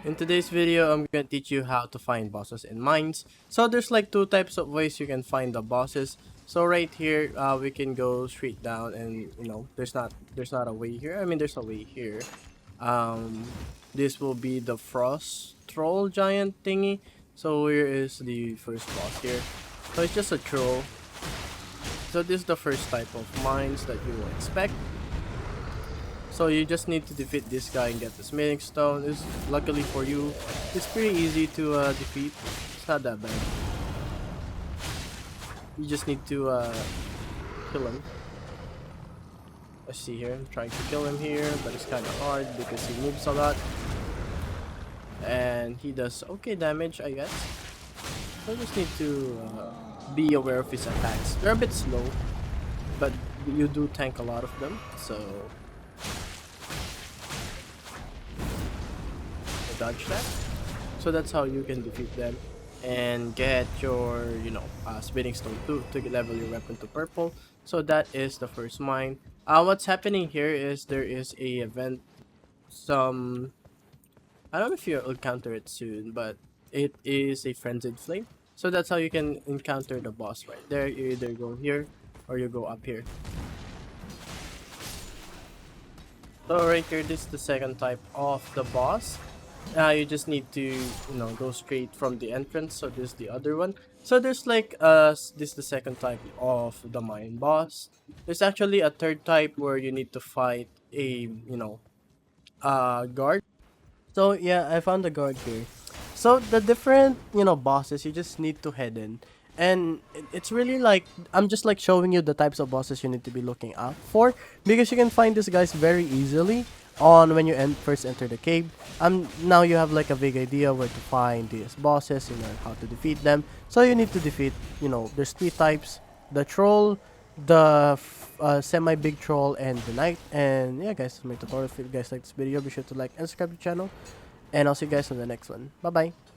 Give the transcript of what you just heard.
In today's video, I'm gonna teach you how to find bosses in mines. So there's like two types of ways you can find the bosses. So right here, we can go straight down, and there's not a way here. I mean, there's a way here. This will be the frost troll giant thingy. So here is the first boss here. So it's just a troll. So this is the first type of mines that you will expect. So you just need to defeat this guy and get the smithing stone. Luckily for you, it's pretty easy to defeat. It's not that bad. You just need to kill him. I see here, I'm trying to kill him here, but it's kind of hard because he moves a lot. And he does okay damage, I guess. So I just need to be aware of his attacks. They're a bit slow, but you do tank a lot of them, so dodge that. So that's how you can defeat them and get your, spinning stone to level your weapon to purple. So that is the first mine. What's happening here is there is a event. I don't know if you'll encounter it soon, but it is a frenzied flame. So that's how you can encounter the boss right there. You either go here or you go up here. So right here, this is the second type of the boss. You just need to go straight from the entrance. So this is the other one. So there's like this is the second type of the mine boss. There's actually a third type where you need to fight a guard. So yeah, I found the guard here. So the different bosses, you just need to head in, and it's really like I'm just like showing you the types of bosses you need to be looking out for, because you can find these guys very easily on when you first enter the cave. Now you have like a big idea where to find these bosses, how to defeat them. So you need to defeat, there's three types: the troll, the semi big troll, and the knight. And yeah guys, that's my tutorial. If you guys like this video, be sure to like and subscribe to the channel, and I'll see you guys on the next one. Bye bye.